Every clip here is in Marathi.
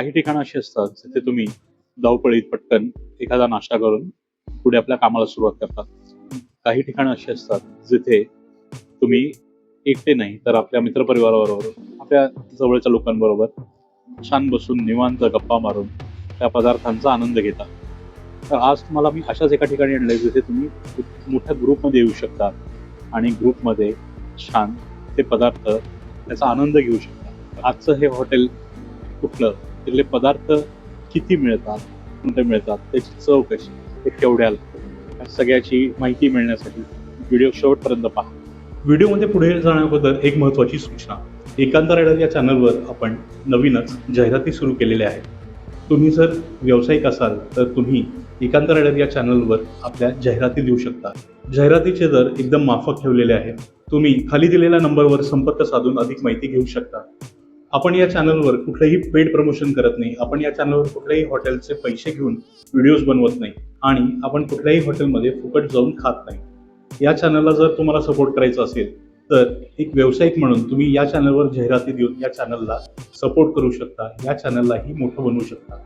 काही ठिकाणं अशी असतात जिथे तुम्ही धावपळीत पटकन एखादा नाश्ता करून पुढे आपल्या कामाला सुरुवात करतात. काही ठिकाणं अशी असतात जिथे तुम्ही एकटे नाही तर आपल्या मित्रपरिवाराबरोबर, आपल्या जवळच्या लोकांबरोबर छान बसून निवांत गप्पा मारून त्या पदार्थांचा आनंद घेता. तर आज तुम्हाला मी अशाच एका ठिकाणी आणलंय जिथे तुम्ही मोठ्या ग्रुपमध्ये येऊ शकता आणि ग्रुपमध्ये छान ते पदार्थ त्याचा आनंद घेऊ शकता. आजचं हे हॉटेल कुठलं, तिथले पदार्थ किती मिळतात, कोणते मिळतात, त्याची चव कशी, ते केवढ्याला, या सगळ्याची माहिती मिळण्यासाठी व्हिडिओ शेवटपर्यंत पहा. व्हिडिओमध्ये पुढे जाण्याबद्दल एक महत्त्वाची सूचना. एकांत रायडर या चॅनलवर आपण नवीनच जाहिराती सुरू केलेल्या आहेत. तुम्ही जर व्यावसायिक असाल तर तुम्ही एकांत रायडर या चॅनलवर आपल्या जाहिराती देऊ शकता. जाहिरातीचे दर एकदम माफक ठेवलेले आहेत. तुम्ही खाली दिलेल्या नंबरवर संपर्क साधून अधिक माहिती घेऊ शकता. आपण या चॅनलवर कुठलंही पेड प्रमोशन करत नाही. आपण या चॅनलवर कुठल्याही हॉटेलचे पैसे घेऊन व्हिडिओज बनवत नाही आणि आपण कुठल्याही हॉटेलमध्ये फुकट जाऊन खात नाही. या चॅनलला जर तुम्हाला सपोर्ट करायचा असेल तर एक व्यावसायिक म्हणून तुम्ही या चॅनलवर जाहिराती देऊन या चॅनलला सपोर्ट करू शकता. या चॅनललाही मोठं बनवू शकता.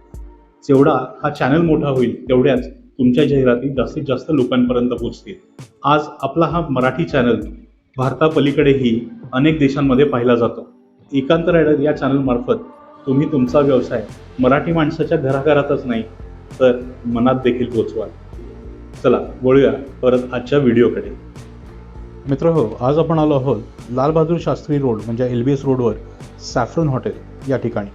जेवढा हा चॅनल मोठा होईल तेवढ्याच तुमच्या जाहिराती जास्तीत जास्त लोकांपर्यंत पोहोचतील. आज आपला हा मराठी चॅनल भारतापलीकडेही अनेक देशांमध्ये पाहिला जातो. एकांत रायडर या चॅनलमार्फत तुम्ही तुमचा व्यवसाय मराठी माणसाच्या घराघरातच नाही तर मनात देखील पोचवाल. चला वळूया परत आजच्या व्हिडिओकडे. मित्रहो, आज आपण आलो आहोत लाल बहादूर शास्त्री रोड म्हणजे LBS रोडवर सॅफ्रन हॉटेल या ठिकाणी.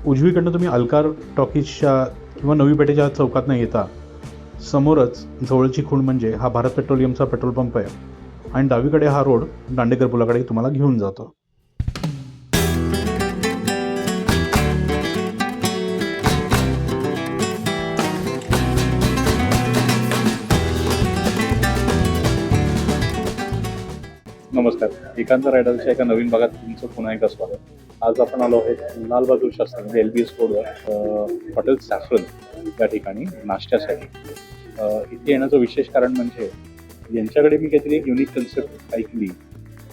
उजवीकडनं तुम्ही अलकार टॉकीजच्या किंवा नवी पेठेच्या चौकातनं येता समोरच जवळची खूण म्हणजे हा भारत पेट्रोलियमचा पेट्रोल पंप आहे आणि डावीकडे हा रोड दांडेकर पुलाकडे तुम्हाला घेऊन जातो. नमस्कार. एकांत रायडरच्या एका नवीन भागात तुमचं पुन्हा एकदा स्वागत. आज आपण आलो आहोत लाल बहादूर शास्त्री म्हणजे LBS रोडवर हॉटेल सॅफ्रन या ठिकाणी नाश्त्यासाठी. इथे येण्याचं विशेष कारण म्हणजे यांच्याकडे मी काहीतरी एक युनिक कन्सेप्ट ऐकली.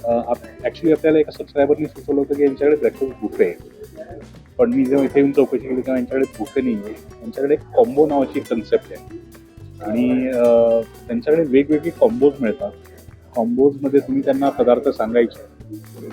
ॲक्च्युली आपल्याला एका सबस्क्रायबरनी सुचवलं होतं की यांच्याकडे ब्रेकफास्ट बुफे आहे, पण मी जेव्हा इथे येऊन चौकशी केली तेव्हा यांच्याकडे बुफे नाही आहे. यांच्याकडे कॉम्बो नावाची कन्सेप्ट आहे आणि त्यांच्याकडे वेगवेगळे कॉम्बोज मिळतात. कॉम्बोजमध्ये तुम्ही त्यांना पदार्थ सांगायचे,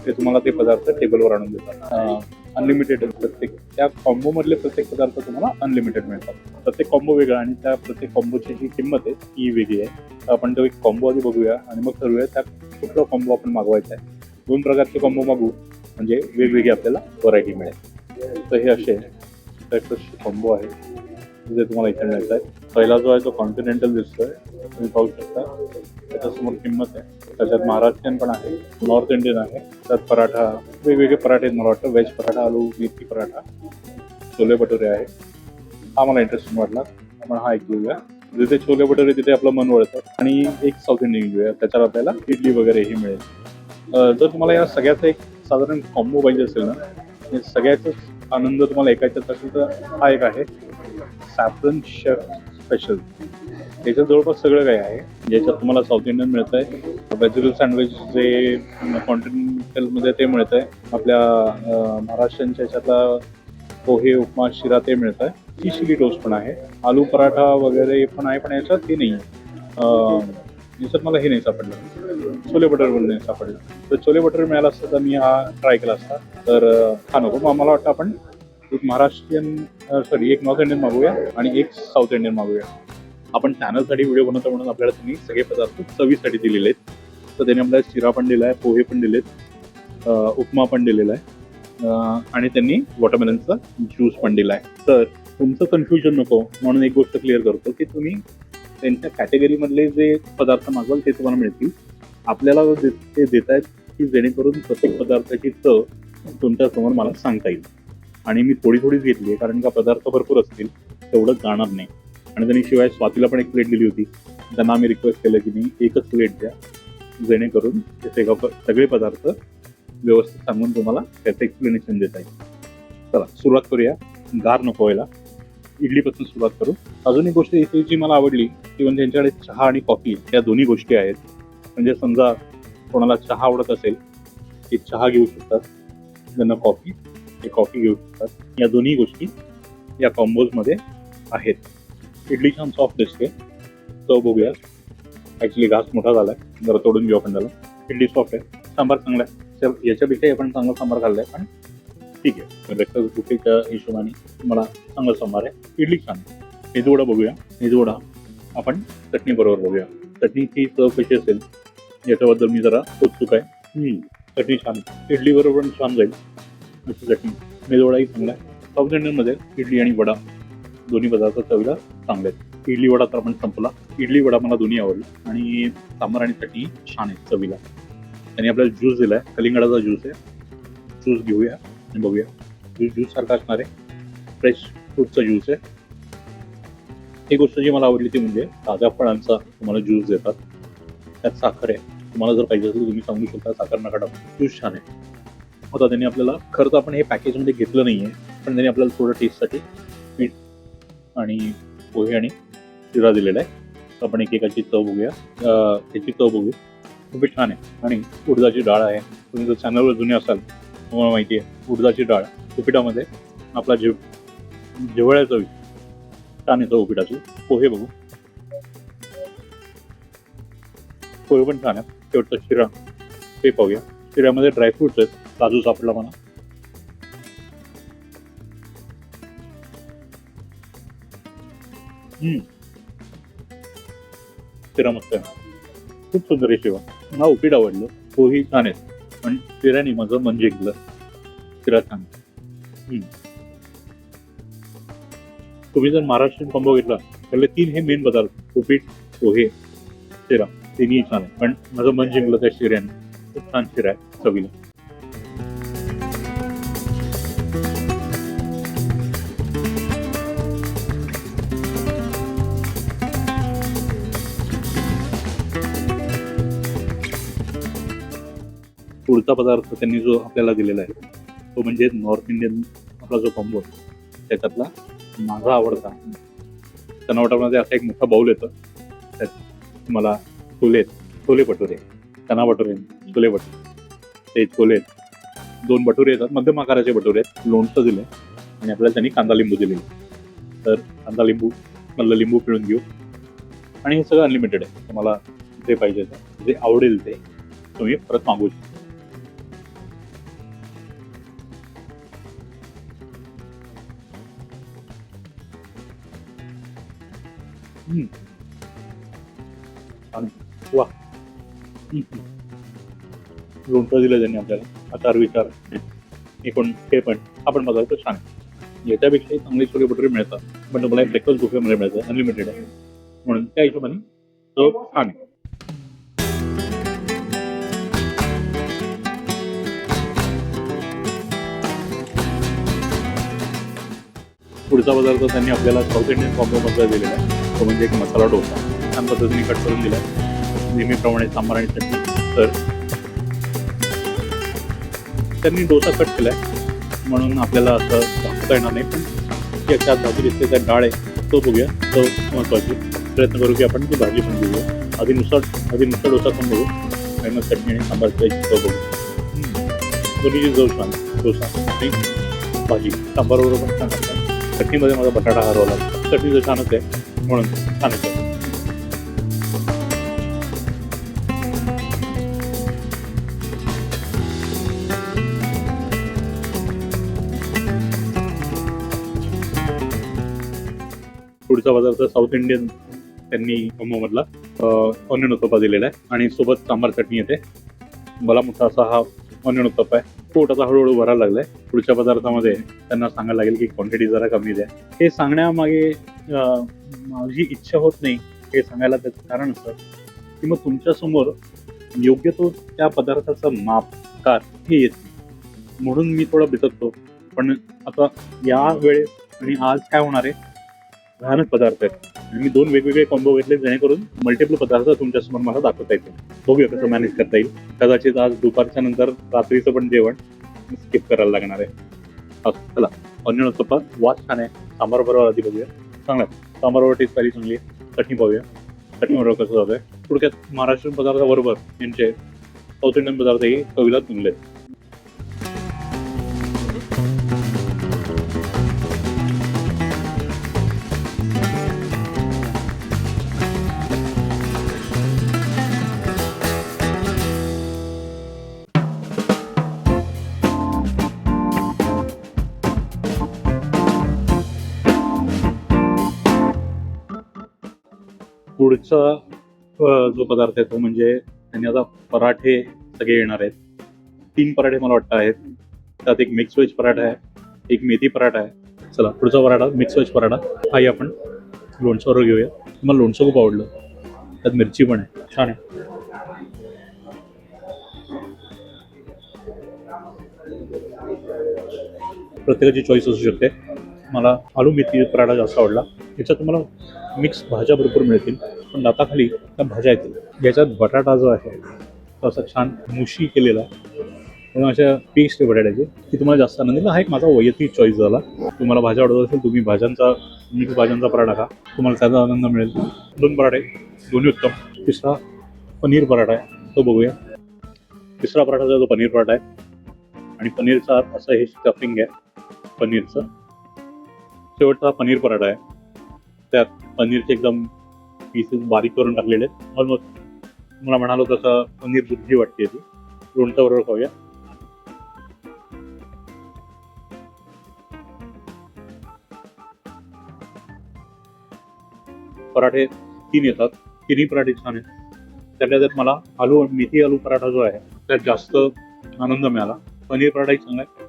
ते तुम्हाला ते पदार्थ टेबलवर आणून देतात. अनलिमिटेड प्रत्येक त्या कॉम्बोमधले प्रत्येक पदार्थ तुम्हाला अनलिमिटेड मिळतात. प्रत्येक कॉम्बो वेगळा आणि त्या प्रत्येक कॉम्बोची जी किंमत आहे ती वेगळी आहे. तर आपण तो एक कॉम्बो आधी बघूया आणि मग ठरवूया त्या कुठला कॉम्बो आपण मागवायचा आहे. 2 प्रकारचे कॉम्बो मागवू म्हणजे वेगवेगळी आपल्याला व्हरायटी मिळेल. तर हे असे ब्रेकफास्टचे कॉम्बो आहे जे तुम्हाला इथे मिळत आहेत. पहिला जो आहे तो कॉन्टिनेंटल दिसतोय, तुम्ही पाहू शकता. त्याच्यासमोर किंमत आहे. त्याच्यात महाराष्ट्रीयन पण आहे, नॉर्थ इंडियन आहे. त्यात पराठा, वेगवेगळे पराठे आहेत. मला वाटतं व्हेज पराठा, आलू मेथी पराठा, छोले भटुरे आहे. हा मला इंटरेस्टिंग वाटला. आपण हा एक घेऊया. जिथे छोले भटुरे तिथे आपलं मन वळतं. आणि एक साऊथ इंडियन घेऊया, त्याच्यावर आपल्याला इडली वगैरेही मिळेल. जर तुम्हाला या सगळ्याचा एक साधारण कॉम्बो पाहिजे असेल ना, हे सगळ्याचाच आनंद तुम्हाला ऐकायचा असेल तर हा एक आहे सॅफ्रन शेफ स्पेशल. याच्यात जवळपास सगळं काही आहे. ज्याच्यात तुम्हाला साऊथ इंडियन मिळत आहे, व्हेजिटेबल सँडविच जे कॉन्टिनेंटलमध्ये ते मिळत आहे, आपल्या महाराष्ट्रांच्या याच्यातला पोहे, उपमा, शिरा ते मिळत आहे. चिली टोस्ट पण आहे, आलू पराठा वगैरे पण आहे, पण याच्यात हे नाही आहे. याच्यात मला हे नाही सापडलं, छोले भटुरे पण नाही सापडलं. तर छोले भटुरे मिळाला असतं तर मी हा ट्राय केला असता. तर हा नको, मग मला वाटतं आपण एक महाराष्ट्रीयन एक नॉर्थ इंडियन मागूया आणि एक साऊथ इंडियन मागूया. आपण चॅनलसाठी व्हिडिओ बनवतो म्हणून आपल्याला त्यांनी सगळे पदार्थ चवीसाठी दिलेले आहेत. तर त्यांनी आपल्याला शिरा पण दिला आहे, पोहे पण दिलेत, उपमा पण दिलेला आहे आणि त्यांनी वॉटरमेलनचा ज्यूस पण दिला आहे. तर तुमचं कन्फ्युजन नको म्हणून एक गोष्ट क्लिअर करतो की तुम्ही त्यांच्या कॅटेगरीमधले जे पदार्थ मागवाल ते तुम्हाला मिळतील. आपल्याला ते देत आहेत की जेणेकरून प्रत्येक पदार्थाची चव तुमच्यासमोर मला सांगता येईल. आणि मी थोडीच घेतली आहे कारण का पदार्थ भरपूर असतील तेवढं जाणार नाही. आणि त्यांनी शिवाय स्वातीला पण एक प्लेट दिली होती. त्यांना आम्ही रिक्वेस्ट केलं की मी एकच प्लेट द्या जेणेकरून ते सगळे पदार्थ व्यवस्थित सांगून तुम्हाला त्याचं एक्सप्लेनेशन देता येईल. चला सुरुवात करूया. गार नको व्हायला, इडलीपासून सुरुवात करू. अजून एक गोष्ट इथे जी मला आवडली ती म्हणजे त्यांच्याकडे चहा आणि कॉफी या दोन्ही गोष्टी आहेत. म्हणजे समजा कोणाला चहा आवडत असेल की चहा घेऊ शकतात, त्यांना कॉफी एक कॉफी घेऊ शकतात. या दोन्ही गोष्टी या कॉम्बोजमध्ये आहेत. इडली छान सॉफ्ट दिसते. चव बघूया. ॲक्च्युली घास मोठा झाला आहे, जरा तोडून घेऊ आपण त्याला. इडली सॉफ्ट आहे, सांबार चांगला आहे. तर याच्यापेक्षाही आपण चांगला सांबार खाल्ला आहे, पण ठीक आहे. ब्रेकफास्ट बुफेच्या हिशोबाने मला चांगला सांबार आहे. इडली छान आहे. मेदूवडा बघूया. मेदूवडा आपण चटणी बरोबर बघूया. चटणीची चव कशी असेल याच्याबद्दल मी जरा उत्सुक आहे. चटणी छान आहे. इडली बरोबर पण छान जाईल अशी चटणी. मेदूवडाही चांगला आहे. साऊथ इंडियनमध्ये इडली आणि वडा दोन्ही पदार्थ चवीला चांगले आहेत. इडली वडा तर आपण संपला. इडली वडा मला दोन्ही आवडला आणि सांबार आणि चटणी छान आहे चवीला. त्यांनी आपल्याला ज्यूस दिलाय, कलिंगडाचा ज्यूस आहे. ज्यूस घेऊया आणि बघूया. ज्यूस सारखा असणार आहे. फ्रेश फ्रूटचा ज्यूस आहे. एक गोष्ट जी मला आवडली ती म्हणजे ताज्या फळांचा तुम्हाला ज्यूस देतात. त्यात साखर आहे. तुम्हाला जर पाहिजे असेल तर तुम्ही सांगू शकता साखर नका टाकू. ज्यूस छान आहे. आता त्यांनी आपल्याला खरं तर आपण हे पॅकेजमध्ये घेतलं नाही आहे, पण त्यांनी आपल्याला थोडं टेस्टसाठी मीठ आणि पोहे आणि शिरा दिलेला आहे. तर आपण एकेकाची चव बघूया. त्याची चव बघूया. खूप छान आहे. आणि उडदाची डाळ आहे. तुम्ही जर चॅनलवर जुने असाल तुम्हाला माहिती आहे उडदाची डाळ उपीटामध्ये आपला जिव्हाळ्या चवी छान येतं उपीटाची. पोहे बघू. पोहे पण छान आहे. शेवटचा शिरा ते पाहूया. शिऱ्यामध्ये ड्रायफ्रुट्स आहेत. काजू सापडला मला. शिरा मस्त आहे. खूप सुंदर आहे शिवा. मला उपीट आवडलं. पोही छान आहेत. पण शिऱ्याने माझं मन जिंकलं. शिरा छान. तुम्ही जर महाराष्ट्रीयन कॉम्बो घेतला त्याला 3 हे मेन पदार्थ उपीट, पोहे, शिरा तिन्ही छान आहे. पण माझं मन जिंकलं त्या शिऱ्याने. खूप छान शिरा आहे चवीला. पुढचा पदार्थ त्यांनी जो आपल्याला दिलेला आहे तो म्हणजे नॉर्थ इंडियन आपला जो कॉम्बो आहे त्याच्यातला माझा आवडता. चनावटामध्ये असा एक मोठा बाऊल येतं. त्यात मला छोले भटुरे, चना भटुरे, छोले भटुरे, ते छोले 2 भटुरे येतात. मध्यम आकाराचे भटुरे आहेत. लोणचं दिलं आणि आपल्याला त्यांनी कांदा लिंबू दिलेलं. तर कांदा लिंबू मधलं लिंबू पिळून घेऊ. आणि हे सगळं अनलिमिटेड आहे. तुम्हाला जे पाहिजे जे आवडेल ते तुम्ही परत मागवू शकता. वा. लोणचं दिलं त्यांनी आपल्याला. आचार विचार एकूण हे पण आपण पदार्थ छान आहे. याच्यापेक्षाही चांगले छोले भटुरे मिळतात, पण तुम्हाला ब्रेकफास्ट बुफेमध्ये मिळतं. अनलिमिटेड आहे म्हणून त्या हिशोबाने तो छान आहे. पुढचा पदार्थ त्यांनी आपल्याला साऊथ इंडियन कॉम्बोमध्ये दिलेला आहे. तो म्हणजे एक मसाला डोसा. छान पद्धतीने कट करून दिला आहे. नेहमीप्रमाणे सांबार आणि चटणी. तर त्यांनी डोसा कट केला आहे म्हणून आपल्याला असं दाखवता येणार नाही, पण याच्यात भाजी दिसते त्यात डाळ आहे तो बघूया. तो महत्त्वाची प्रयत्न करू की आपण ती भाजी पण बघूया. आधी नुसता डोसा पण बघू आणि मग चटणी आणि सांबारची चव बघू. दोन्हीची चव छान. डोसा आणि भाजी सांबारबरोबर पण छान असतात. चटणीमध्ये माझा बटाटा हरवला. चटणी तर छानच आहे म्हणून छानच आहे. पुढचा पदार्थ साऊथ इंडियन त्यांनी कॉम्बोमधला ऑनियन उत्तप्पा दिलेला आहे आणि सोबत सांबार चटणी येते. मला मोठा असा हा ऑनियन उत्तप्पा आहे. पोट आता हळूहळू भरायला लागलाय. पुढच्या पदार्थामध्ये त्यांना सांगायला लागेल की क्वांटिटी जरा कमी द्या. हे सांगण्यामागे माझी इच्छा होत नाही हे सांगायला. त्याचं कारण असं की मग तुमच्यासमोर योग्य तो त्या पदार्थाचा मापकार हे येत नाही म्हणून मी थोडा बिचकतो. पण आता या वेळेस आणि आज काय होणार आहे, भयानक पदार्थ आहेत आणि मी 2 वेगवेगळे कॉम्बो घेतले जेणेकरून मल्टिपल पदार्थ तुमच्यासमोर मला दाखवता येतील. बघूया कसं मॅनेज करता येईल. कदाचित आज दुपारच्या नंतर रात्रीचं पण जेवण स्किप करायला लागणार आहे. चला, ऑनियन उत्तप्पा वास छान आहे. सांबार बरोबर आधी बघूया. चांगला आहे. सांबार बरोबर टेस्ट पहिली चांगली आहे. चटणी पाहूया. चटणी बरोबर कसं जात आहे. थोडक्यात महाराष्ट्रीयन पदार्थाबरोबर यांचे साऊथ इंडियन पदार्थही चवीला चांगले आहेत. पुढचा जो पदार्थ आहे तो म्हणजे त्यांनी आता पराठे सगळे येणार आहेत. 3 पराठे मला वाटतं आहेत. त्यात एक मिक्स व्हेज पराठा आहे, एक मेथी पराठा आहे. चला पुढचा पराठा मिक्स व्हेज पराठा हाही आपण लोणच्यावर घेऊया. मला लोणचं खूप आवडलं, त्यात मिरची पण आहे, छान आहे. प्रत्येकाची चॉईस असू शकते. मला आलू मेथी पराठा जास्त आवडला. याच्यात तुम्हाला मिक्स भाज्या भरपूर मिळतील, पण दाताखाली त्या भाज्या येतील. याच्यात बटाटा जो आहे तो असा छान मुशी केलेला आहे, म्हणून अशा पेस्ट आहे बटाट्याची ती तुम्हाला जास्त आनंद दिला. हा एक माझा वैयक्तिक चॉईस झाला. तुम्हाला भाज्या आवडत असेल तुम्ही मिक्स भाज्यांचा पराठा खा, तुम्हाला त्याचा आनंद मिळेल. 2 पराठे दोन्ही उत्तम. तिसरा पनीर पराठा आहे, तो बघूया. तिसरा पराठा जो पनीर पराठा आहे आणि पनीरचा असं हे स्टफिंग आहे पनीरचं. शेवटचा पनीर पराठा आहे, त्यात पनीरचे एकदम पीसेस बारीक करून टाकलेले आहेत. ऑलमोस्ट मला म्हणालो तसं पनीर बुद्धी वाटते ती. लोणच्या बरोबर खाऊया. पराठे 3 येतात, तिन्ही पराठे छान आहेत. त्यातल्या त्यात मला मेथी आलू पराठा जो आहे त्यात जास्त आनंद मिळाला. पनीर पराठाही चांगला आहे.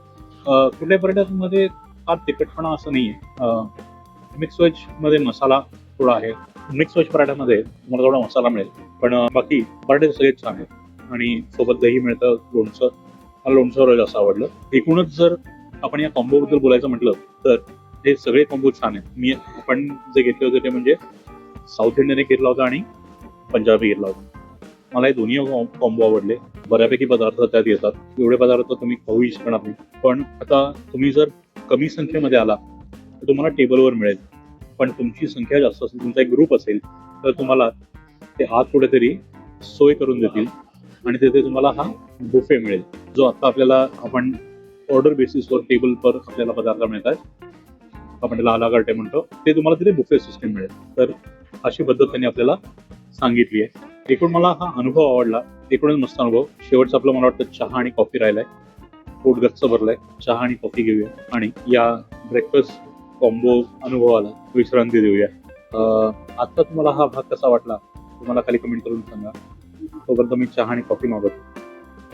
कुठल्याही पराठ्यामध्ये फार तिखटपणा असं नाही आहे. मिक्स व्हेजमध्ये मसाला थोडा आहे. मिक्स व्हेज पराठ्यामध्ये तुम्हाला थोडा मसाला मिळेल, पण बाकी पराठे सगळे छान आहेत. आणि सोबत दही मिळतं, लोणचं. मला लोणचं जास्त आवडलं. एकूणच जर आपण या कॉम्बोबद्दल बोलायचं म्हटलं तर हे सगळे कॉम्बो छान आहेत. आपण जे घेतले होते ते म्हणजे साऊथ इंडियन एक घेतला होता आणि पंजाबी घेतला होता. मला हे दोन्ही कॉम्बो आवडले. बऱ्यापैकी पदार्थ त्यात येतात. एवढे पदार्थ तुम्ही खाऊही शकणार नाही. पण आता तुम्ही जर कमी संख्येमध्ये आला तर तुम्हाला टेबलवर मिळेल, पण तुमची संख्या जास्त असेल, तुमचा एक ग्रुप असेल तर तुम्हाला ते आत कुठेतरी सोय करून देतील आणि तिथे तुम्हाला हा बुफे मिळेल, जो आता आपण ऑर्डर बेसिसवर टेबलवर आपल्याला पदार्थ मिळतात. आपण त्याला आला कार्टे म्हणतो. ते तुम्हाला तिथे बुफे सिस्टीम मिळेल. तर अशी पद्धत त्यांनी आपल्याला सांगितली आहे. एकूण मला हा अनुभव आवडला. एकूणच मस्त अनुभव. शेवटचं आपलं मला वाटतं चहा आणि कॉफी राहिलाय. पोट गच्च भरलंय. चहा आणि कॉफी घेऊया आणि या ब्रेकफास्ट कॉम्बो अनुभवाला विश्रांती देऊया. आता तुम्हाला हा भाग कसा वाटला तुम्हाला खाली कमेंट करून सांगा. तोपर्यंत मी चहा आणि कॉफी मागवतो.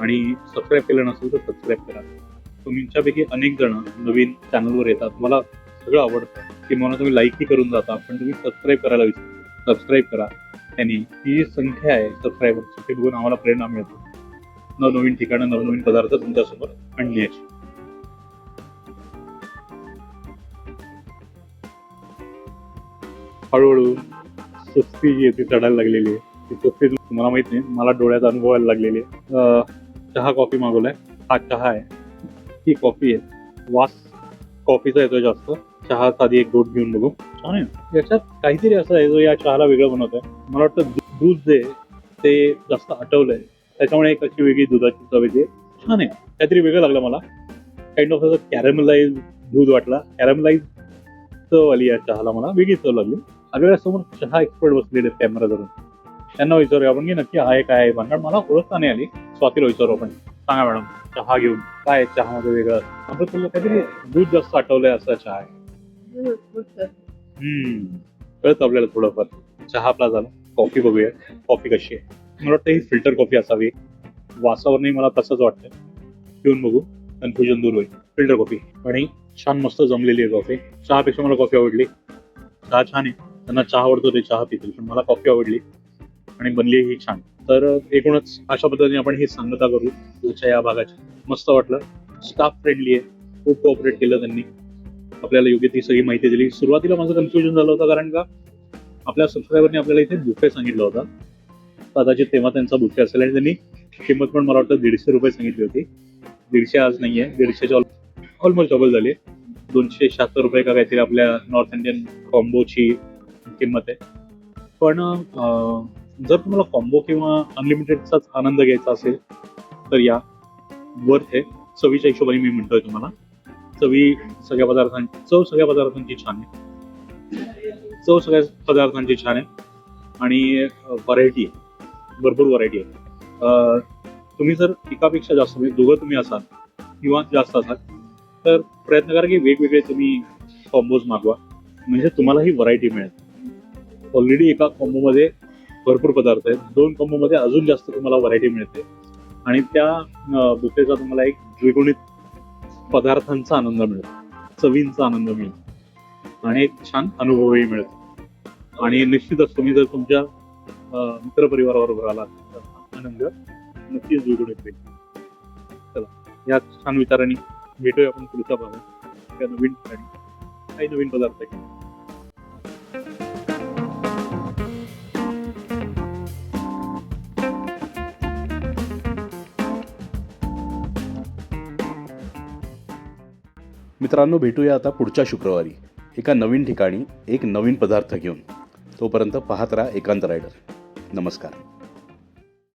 आणि सबस्क्राईब केलं नसेल तर सबस्क्राईब करा. तुमच्यापैकी अनेक जण नवीन चॅनलवर येतात, मला सगळं आवडतं की मला तुम्ही लाईकही करून जाता, पण तुम्ही सबस्क्राईब करायला विसरता. सबस्क्राईब करा. त्यांनी ही जी संख्या आहे सबस्क्रायबरची ते बघून आम्हाला प्रेरणा मिळते नवनवीन ठिकाणं नवनवीन पदार्थ तुमच्यासमोर आणण्याची. हळूहळू सुस्ती जी आहे ती चढायला लागलेली आहे. ती सुस्ती तुम्हाला माहित नाही, मला डोळ्यात अनुभवायला लागलेली आहे. चहा कॉफी मागवलाय. हा चहा आहे, ही कॉफी आहे. वास कॉफीचा येतोय जास्त. चहा साधी एक घोट घेऊन बघू. छान आहे. याच्यात काहीतरी असं आहे जो या चहाला वेगळं बनवत आहे. मला वाटतं दूध जे ते जास्त आटवलंय, त्याच्यामुळे एक अशी वेगळी दुधाची चव येते. छान आहे. काहीतरी वेगळं लागलं मला. काइंड ऑफ असं कॅरमलाइज दूध वाटला. कॅरमलाइज चव आली या चहाला. मला वेगळी चव लागली. आपल्याला समोर चहा एक्सपर्ट बसलेले कॅमेरा धरून. त्यांना विचारूया आपण की नक्की आहे काय आहे. कारण मला ओळखता नाही आली. स्वातीला विचारू आपण. सांगा मॅडम, चहा घेऊन काय चहामध्ये वेगळं? आपण तुला काहीतरी दूध जास्त आठवलंय असा चहा आहे. कळत आपल्याला थोडंफार. चहा आपला झाला. कॉफी बघूया कॉफी कशी आहे. मला वाटतं ही फिल्टर कॉफी असावी. वासावर नाही मला तसंच वाटतं. पिऊन बघू, कन्फ्युजन दूर होईल. फिल्टर कॉफी आणि छान मस्त जमलेली आहे कॉफी. चहापेक्षा मला कॉफी आवडली. चहा छान आहे. त्यांना चहा आवडतो ते चहा पितील, पण मला कॉफी आवडली आणि बनली ही छान. तर एकूणच अशा पद्धतीने आपण ही सांगता करू तुमच्या या भागाची. मस्त वाटलं. स्टाफ फ्रेंडली आहे. खूप कोऑपरेट केलं त्यांनी. आपल्याला योग्य ती सगळी माहिती दिली. सुरुवातीला माझं कन्फ्युजन झालं होतं, कारण का आपल्या सबस्क्रायबरने आपल्याला इथे बुफे सांगितलं होता. कदाचित तेव्हा त्यांचा बुफे असेल आणि त्यांनी किंमत पण मला वाटतं 150 रुपये सांगितली होती. 150 आज नाही आहे. 150च्या ऑलमोस्ट डबल झाली. 276 रुपये का काहीतरी आपल्या नॉर्थ इंडियन कॉम्बोची किंमत आहे. पण जर तुम्हाला कॉम्बो किंवा अनलिमिटेडचाच आनंद घ्यायचा असेल तर या वर्थ आहे. चवीच्या हिशोबाने मी म्हणतोय तुम्हाला. चव सगळ्या पदार्थांची छान आहे आणि व्हरायटी आहे. भरपूर व्हरायटी आहे. तुम्ही जर एकापेक्षा जास्त दोघं तुम्ही असाल किंवा जास्त असाल तर प्रयत्न करा की वेगवेगळे तुम्ही कॉम्बोज मागवा, म्हणजे तुम्हाला ही व्हरायटी मिळेल. ऑलरेडी एका कॉम्बोमध्ये भरपूर पदार्थ आहेत. 2 कॉम्बोमध्ये अजून जास्त तुम्हाला व्हरायटी मिळते आणि त्या बुफेचा तुम्हाला एक द्विगुणित पदार्थांचा आनंद मिळतो, चवींचा आनंद मिळतो आणि एक छान अनुभवही मिळतो. आणि निश्चितच तुम्ही जर तुमच्या मित्रपरिवाराबरोबर आलात तर हा आनंद नक्कीच द्विगुणित होईल. चला, या छान विचारांनी भेटूया आपण पुढच्या भागात त्या नवीन ठिकाणी काही नवीन पदार्थ घेऊन. मित्रांनो, भेटूया आता पुढच्या शुक्रवारी एका नवीन ठिकाणी एक नवीन पदार्थ घेऊन. तोपर्यंत पाहत राहा एकांत रायडर. नमस्कार.